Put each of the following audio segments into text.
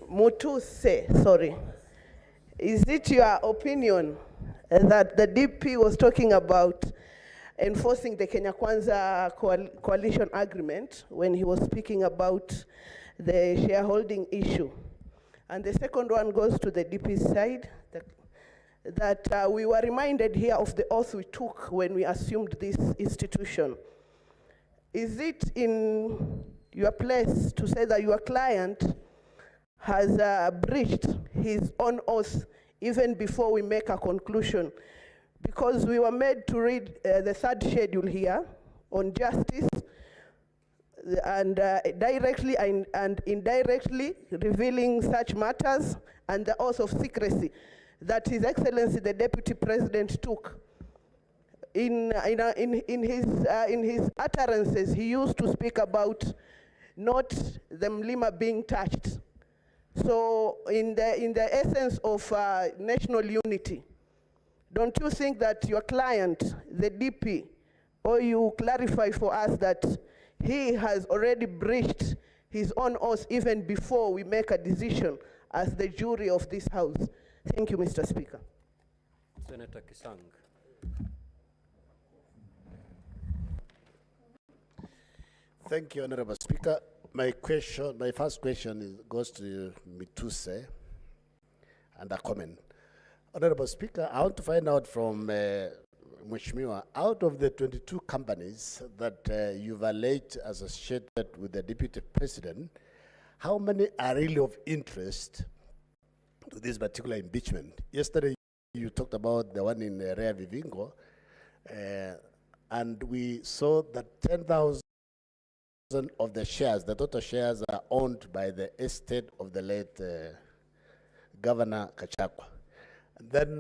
Mutuse, sorry. Is it your opinion that the DP was talking about enforcing the Kenya Kwanza coalition agreement when he was speaking about the shareholding issue? And the second one goes to the DP's side, that we were reminded here of the oath we took when we assumed this institution. Is it in your place to say that your client has breached his own oath even before we make a conclusion? Because we were made to read the third schedule here on justice and directly and indirectly revealing such matters, and the oath of secrecy that His Excellency the Deputy President took. In his utterances, he used to speak about not the Mlima being touched. So in the essence of national unity, don't you think that your client, the DP, or you clarify for us that he has already breached his own oath even before we make a decision as the jury of this House? Thank you, Mr. Speaker. Senator Kisang. Thank you, Honorable Speaker. My first question goes to Mituse and a comment. Honorable Speaker, I want to find out from Mheshimiwa, out of the 22 companies that you've alleged associated with the Deputy President, how many are really of interest to this particular impeachment? Yesterday, you talked about the one in Rea Vivingo, and we saw that 10,000 of the shares, the total shares, are owned by the estate of the late Governor Gachagua. Then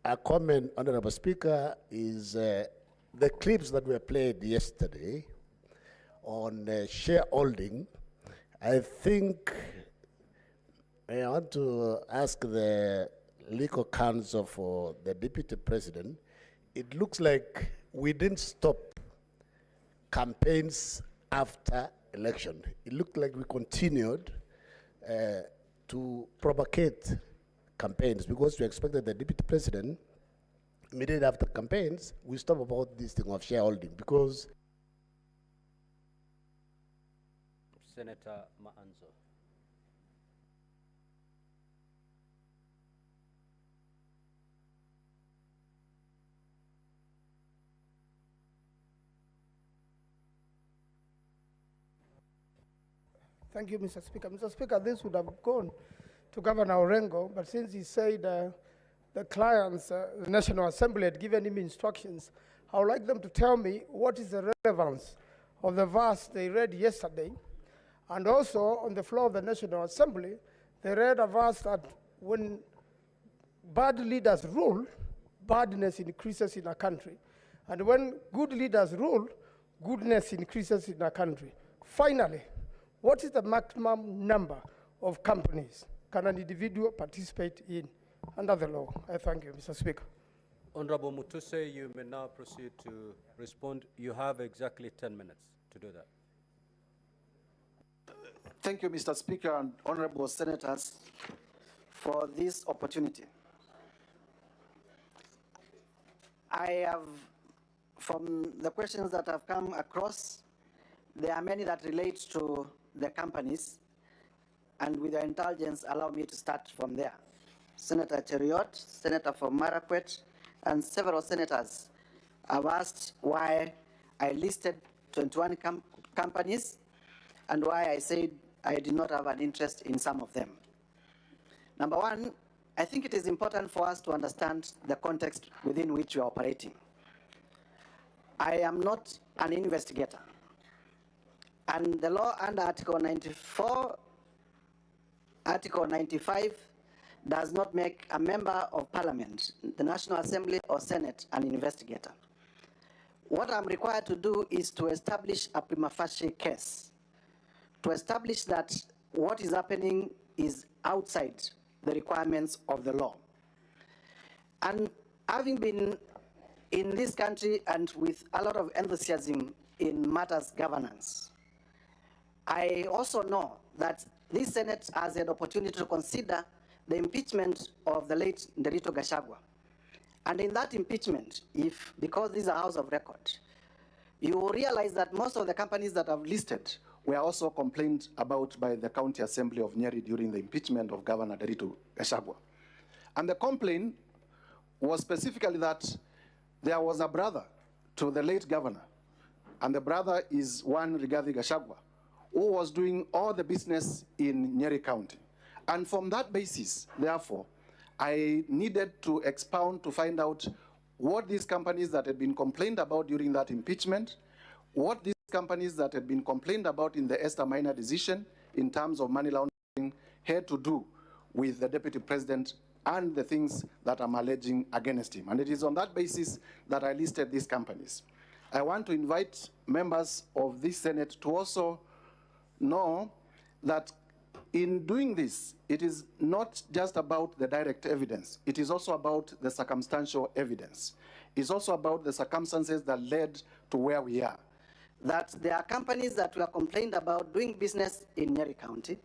a comment, Honorable Speaker, is the clips that were played yesterday on shareholding. I think I want to ask the legal counsel for the Deputy President. It looks like we didn't stop campaigns after election. It looked like we continued to propagate campaigns because we expected the Deputy President, immediately after campaigns, we stop about this thing of shareholding because Senator Maanzo. Thank you, Mr. Speaker. Mr. Speaker, this would have gone to Governor Orengo, but since he said the clients, the National Assembly had given him instructions, I would like them to tell me what is the relevance of the verse they read yesterday. And also, on the floor of the National Assembly, they read a verse that when bad leaders rule, badness increases in a country. And when good leaders rule, goodness increases in a country. Finally, what is the maximum number of companies can an individual participate in under the law? I thank you, Mr. Speaker. Honorable Mutuse, you may now proceed to respond. You have exactly 10 minutes to do that. Thank you, Mr. Speaker, and honorable senators, for this opportunity. I have, from the questions that have come across, there are many that relate to the companies, and with your indulgence, allow me to start from there. Senator Cheriot, Senator from Marakwet, and several senators have asked why I listed 21 companies and why I said I did not have an interest in some of them. Number one, I think it is important for us to understand the context within which we are operating. I am not an investigator. And the law under Article 94, Article 95 does not make a member of Parliament, the National Assembly or Senate, an investigator. What I'm required to do is to establish a prima facie case, to establish that what is happening is outside the requirements of the law. And having been in this country and with a lot of enthusiasm in matters governance, I also know that this Senate has had opportunity to consider the impeachment of the late Nderitu Gachagua. And in that impeachment, because this is a house of record, you will realize that most of the companies that I've listed were also complained about by the County Assembly of Nyeri during the impeachment of Governor Nderitu Gachagua. And the complaint was specifically that there was a brother to the late governor, and the brother is one Rigathi Gachagua, who was doing all the business in Nyeri County. And from that basis, therefore, I needed to expound to find out what these companies that had been complained about during that impeachment, what these companies that had been complained about in the Esther Minor decision in terms of money laundering had to do with the Deputy President and the things that I'm alleging against him. And it is on that basis that I listed these companies. I want to invite members of this Senate to also know that in doing this, it is not just about the direct evidence. It is also about the circumstantial evidence. It's also about the circumstances that led to where we are. That there are companies that were complained about doing business in Nyeri County.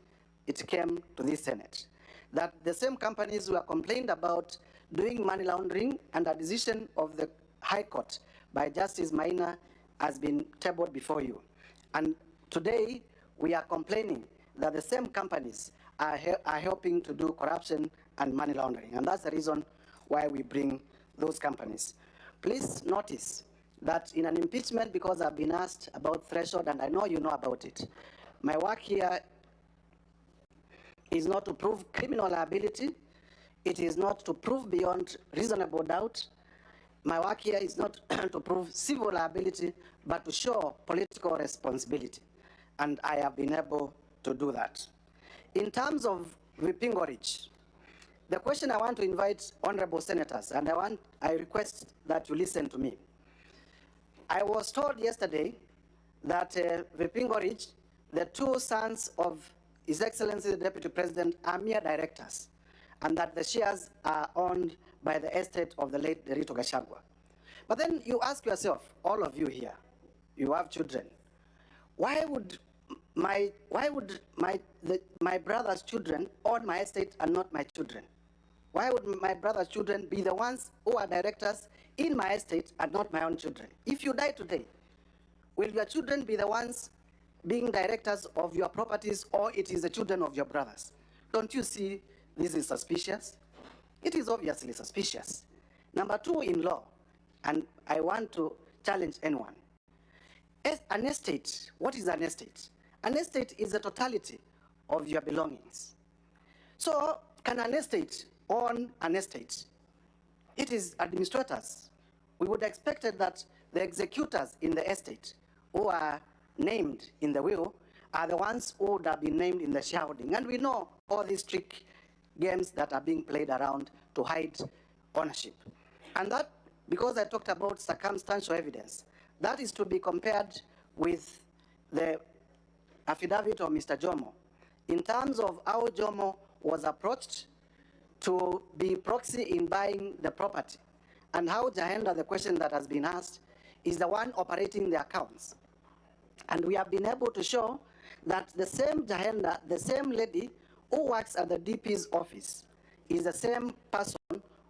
It came to this Senate. That the same companies were complained about doing money laundering, and a decision of the High Court by Justice Maina has been tabled before you. And today, we are complaining that the same companies are helping to do corruption and money laundering. And that's the reason why we bring those companies. Please notice that in an impeachment, because I've been asked about threshold, and I know you know about it, my work here is not to prove criminal liability. It is not to prove beyond reasonable doubt. My work here is not to prove civil liability, but to show political responsibility. And I have been able to do that. In terms of Vipingo Ridge, the question I want to invite honorable senators, and I request that you listen to me. I was told yesterday that Vipingo Ridge, the two sons of His Excellency the Deputy President, are mere directors, and that the shares are owned by the estate of the late Nderitu Gachagua. But then you ask yourself, all of you here, you have children, why would my brother's children own my estate and not my children? Why would my brother's children be the ones who are directors in my estate and not my own children? If you die today, will your children be the ones being directors of your properties, or it is the children of your brothers? Don't you see this is suspicious? It is obviously suspicious. Number two, in law, and I want to challenge anyone. An estate, what is an estate? An estate is the totality of your belongings. So, can an estate own an estate? It is administrators. We would expect that the executors in the estate who are named in the will are the ones who would have been named in the shareholding. And we know all these trick games that are being played around to hide ownership. And that, because I talked about circumstantial evidence, that is to be compared with the affidavit of Mr. Jomo in terms of how Jomo was approached to be proxy in buying the property, and how Jahenda, the question that has been asked, is the one operating the accounts. And we have been able to show that the same Jahenda, the same lady who works at the DP's office, is the same person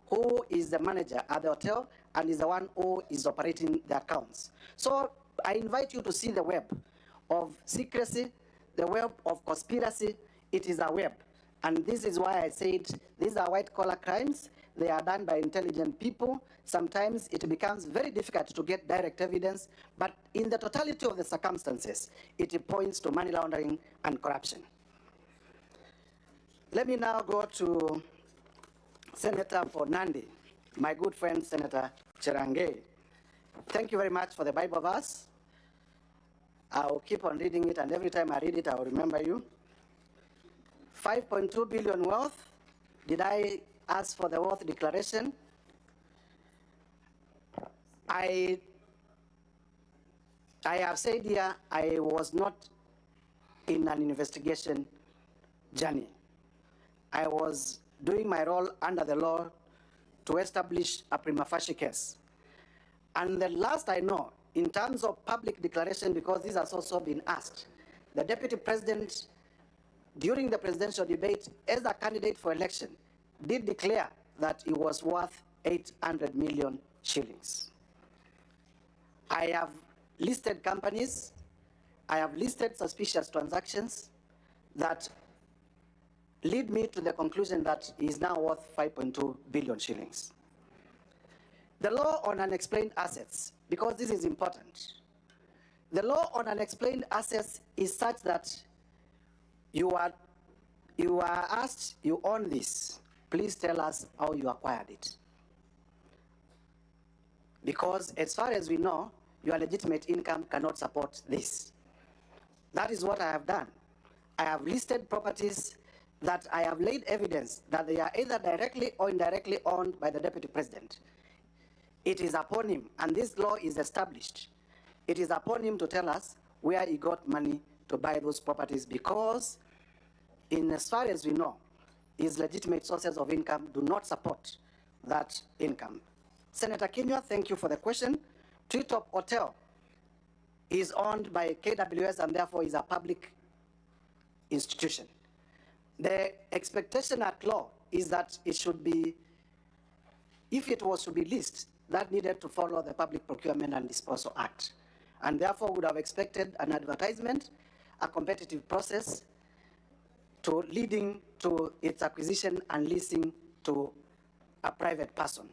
who is the manager at the hotel and is the one who is operating the accounts. So I invite you to see the web of secrecy, the web of conspiracy. It is a web. And this is why I said these are white-collar crimes. They are done by intelligent people. Sometimes it becomes very difficult to get direct evidence, but in the totality of the circumstances, it points to money laundering and corruption. Let me now go to Senator for Nandi, my good friend, Senator Cherangei. Thank you very much for the Bible verse. I'll keep on reading it, and every time I read it, I'll remember you. 5.2 billion worth. Did I ask for the worth declaration? I have said here I was not in an investigation journey. I was doing my role under the law to establish a prima facie case. And the last I know, in terms of public declaration, because this has also been asked, the Deputy President during the presidential debate, as a candidate for election, did declare that it was worth 800 million shillings. I have listed companies, I have listed suspicious transactions that lead me to the conclusion that it is now worth 5.2 billion shillings. The law on unexplained assets, because this is important. The law on unexplained assets is such that you are asked, you own this, please tell us how you acquired it. Because as far as we know, your legitimate income cannot support this. That is what I have done. I have listed properties that I have laid evidence that they are either directly or indirectly owned by the Deputy President. It is upon him, and this law is established. It is upon him to tell us where he got money to buy those properties, because in as far as we know, his legitimate sources of income do not support that income. Senator Kinyua, thank you for the question. Treetop Hotel is owned by KWS and therefore is a public institution. The expectation at law is that it should be, if it was to be leased, that needed to follow the Public Procurement and Disposal Act, and therefore would have expected an advertisement, a competitive process to leading to its acquisition and leasing to a private person.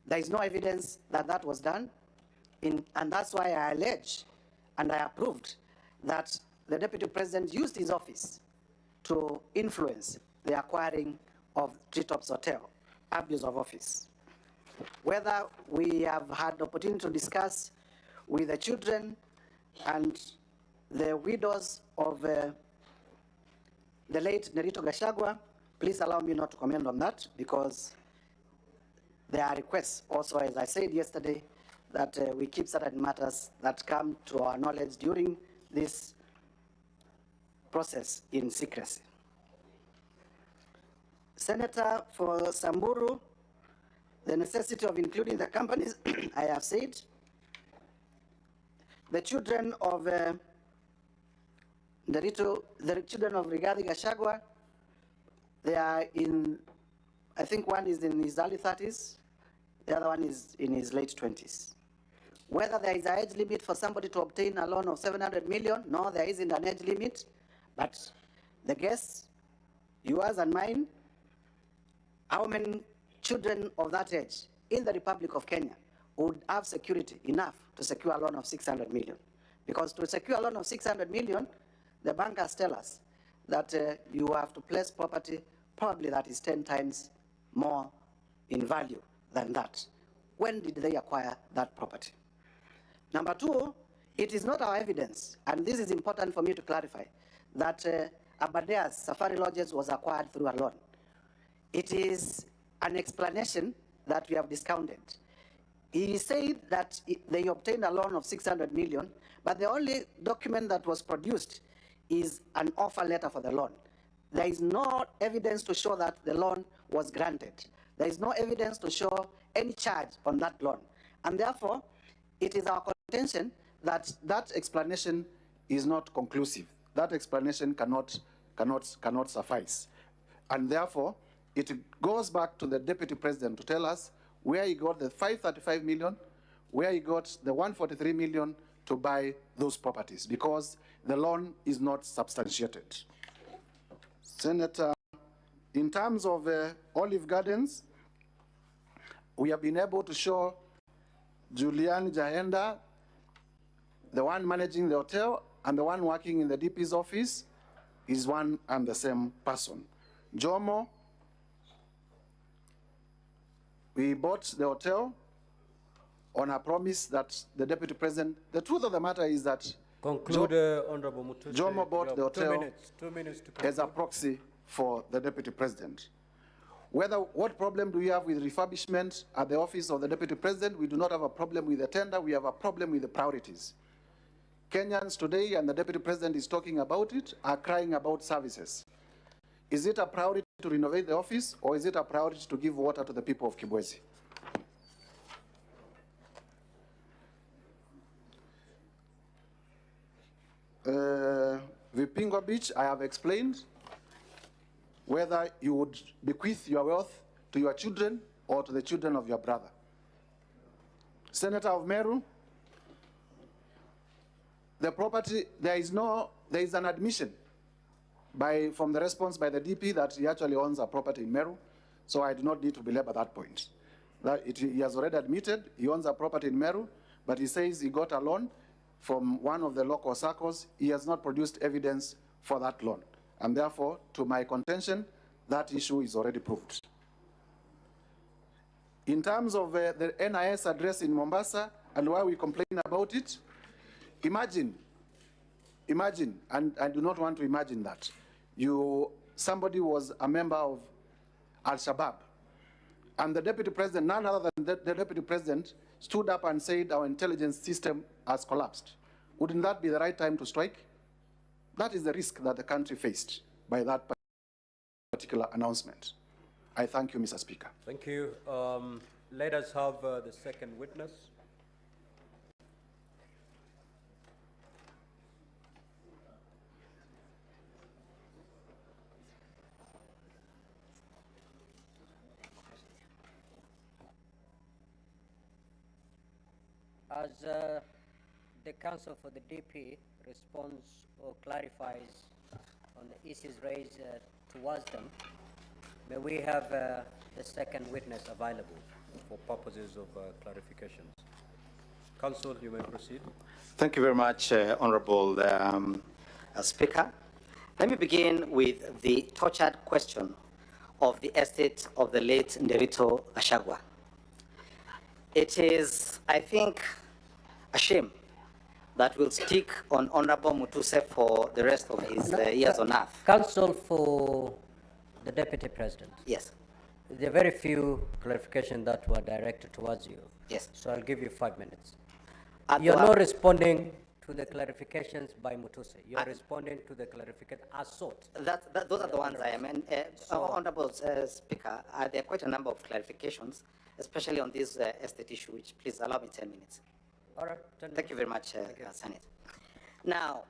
There is no evidence that that was done, and that's why I allege and I approved that the Deputy President used his office to influence the acquiring of Treetops Hotel, abuse of office. Whether we have had the opportunity to discuss with the children and the widows of the late Nerito Gachagua, please allow me not to comment on that, because there are requests also, as I said yesterday, that we keep certain matters that come to our knowledge during this process in secrecy. Senator for Samburu, the necessity of including the companies, I have said. The children of the children of Rigathi Gachagua, they are in, I think one is in his early 30s, the other one is in his late 20s. Whether there is an age limit for somebody to obtain a loan of 700 million, no, there isn't an age limit, but the guess, yours and mine, how many children of that age in the Republic of Kenya would have security enough to secure a loan of 600 million? Because to secure a loan of 600 million, the bankers tell us that you have to place property probably that is 10 times more in value than that. When did they acquire that property? Number two, it is not our evidence, and this is important for me to clarify, that Abadea's Safari Lodges was acquired through a loan. It is an explanation that we have discounted. He said that they obtained a loan of 600 million, but the only document that was produced is an offer letter for the loan. There is no evidence to show that the loan was granted. There is no evidence to show any charge on that loan. And therefore, it is our contention that that explanation is not conclusive. That explanation cannot suffice. And therefore, it goes back to the Deputy President to tell us where he got the 535 million, where he got the 143 million to buy those properties, because the loan is not substantiated. Senator, in terms of Olive Gardens, we have been able to show Julian Jahenda, the one managing the hotel and the one working in the DP's office, is one and the same person. Jomo, we bought the hotel on a promise that the Deputy President, the truth of the matter is that Conclude, Honorable Mutuse. Jomo bought the hotel 2 minutes to as a proxy for the Deputy President. What problem do we have with refurbishment at the office of the Deputy President? We do not have a problem with the tender, we have a problem with the priorities. Kenyans today, and the Deputy President is talking about it, are crying about services. Is it a priority to renovate the office, or is it a priority to give water to the people of Kibwezi? Vipingo Beach, I have explained. whether you would bequeath your wealth to your children or to the children of your brother. Senator of Meru, the property, there is an admission from the response by the DP that he actually owns a property in Meru, so I do not need to belabor that point. He has already admitted he owns a property in Meru, but he says he got a loan from one of the local circles. He has not produced evidence for that loan. And therefore, to my contention, that issue is already proved. In terms of the NIS address in Mombasa and why we complain about it, imagine, and I do not want to imagine that, somebody was a member of Al-Shabaab, and the deputy president, none other than the deputy president, stood up and said our intelligence system has collapsed. Wouldn't that be the right time to strike? That is the risk that the country faced by that particular announcement. I thank you, Mr. Speaker. Thank you. Let us have the second witness. As the counsel for the DP responds or clarifies on the issues raised towards them, may we have the second witness available For purposes of clarifications. Counsel, you may proceed. Thank you very much, Honorable Speaker. Let me begin with the tortured question of the estate of the late Nderito Gachagua. It is, I think, a shame that will stick on Honorable Mutuse for the rest of his years on earth. counsel for the Deputy President. Yes. There are very few clarifications that were directed towards you. Yes. So I'll give you 5 minutes. At You're the- not responding to the clarifications by Mutuse. You're responding to the clarification as sought. Those are the ones I am. And Honorable Speaker, there are quite a number of clarifications, especially on this estate issue, which please allow me 10 minutes. All right. 10 Thank you minutes. very much, Senate. Now,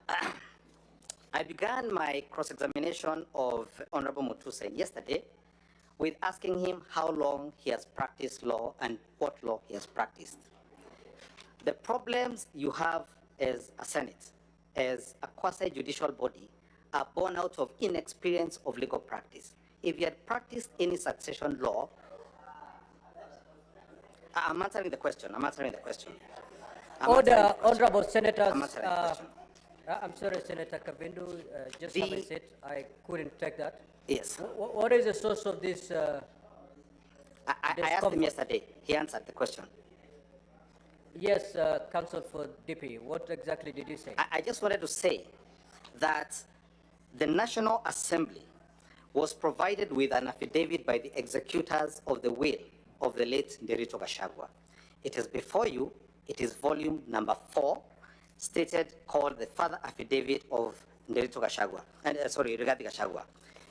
I began my cross-examination of Honorable Mutuse yesterday with asking him how long he has practiced law and what law he has practiced. The problems you have as a Senate, as a quasi-judicial body, are born out of inexperience of legal practice. If you had practiced any succession law, I'm answering the question. I'm answering the question. Order, Honorable Senators. I'm answering the question. I'm sorry, Senator Kabindu, just The- have a seat. I couldn't take that. Yes. What is the source of this? I asked him discomfort? yesterday. He answered the question. Yes, counsel for DP. What exactly did you say? I just wanted to say that the National Assembly was provided with an affidavit by the executors of the will of the late Nderito Gachagua. It is before you. It is volume number 4, stated, called the Further Affidavit of Nderito Gachagua, Rigathi Gachagua.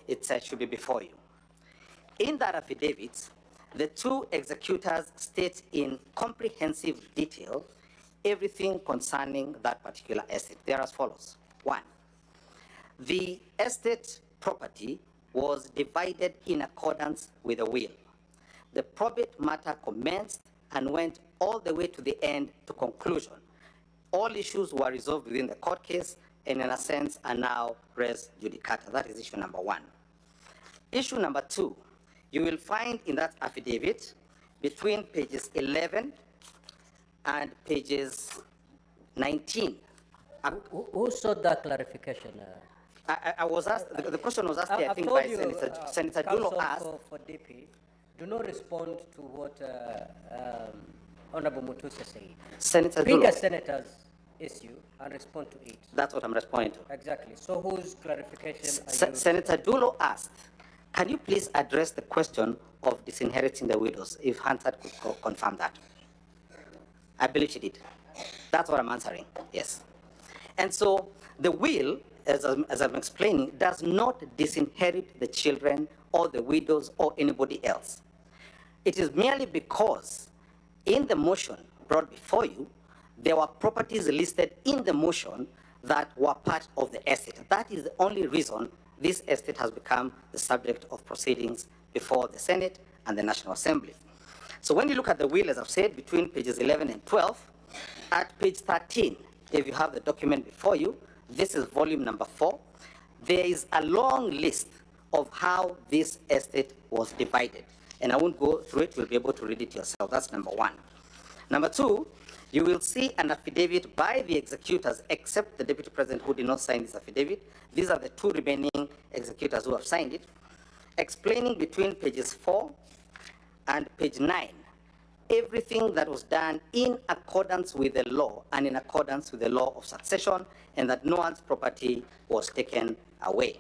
It should be before you. In that affidavit, the two executors state in comprehensive detail everything concerning that particular estate. They are as follows. 1, the estate property was divided in accordance with the will. The probate matter commenced and went all the way to the end to conclusion. All issues were resolved within the court case and in a sense are now res judicata. That is issue number 1. Issue number 2, you will find in that affidavit between pages 11 and pages 19. Who sought that clarification? I was asked, the question was asked, I I've think, told by you, Senator counsel Dulo asked. for DP, do not respond to what Honorable Mutuse said. Senator Pick a Dulo, senator's issue and respond to it. that's what I'm responding to. Exactly. So whose clarification are you? Senator Dulo asked, can you please address the question of disinheriting the widows, if Hansard could confirm that? I believe she did. That's what I'm answering, yes. And so the will, as I'm explaining, does not disinherit the children or the widows or anybody else. It is merely because in the motion brought before you, there were properties listed in the motion that were part of the estate. That is the only reason this estate has become the subject of proceedings before the Senate and the National Assembly. So when you look at the will, as I've said, between pages 11 and 12, at page 13, if you have the document before you, this is volume number 4, there is a long list of how this estate was divided. And I won't go through it, you'll be able to read it yourself. That's number 1. Number 2, you will see an affidavit by the executors, except the Deputy President who did not sign this affidavit. These are the 2 remaining executors who have signed it, explaining between pages 4 and page 9 everything that was done in accordance with the law and in accordance with the law of succession, and that no one's property was taken away.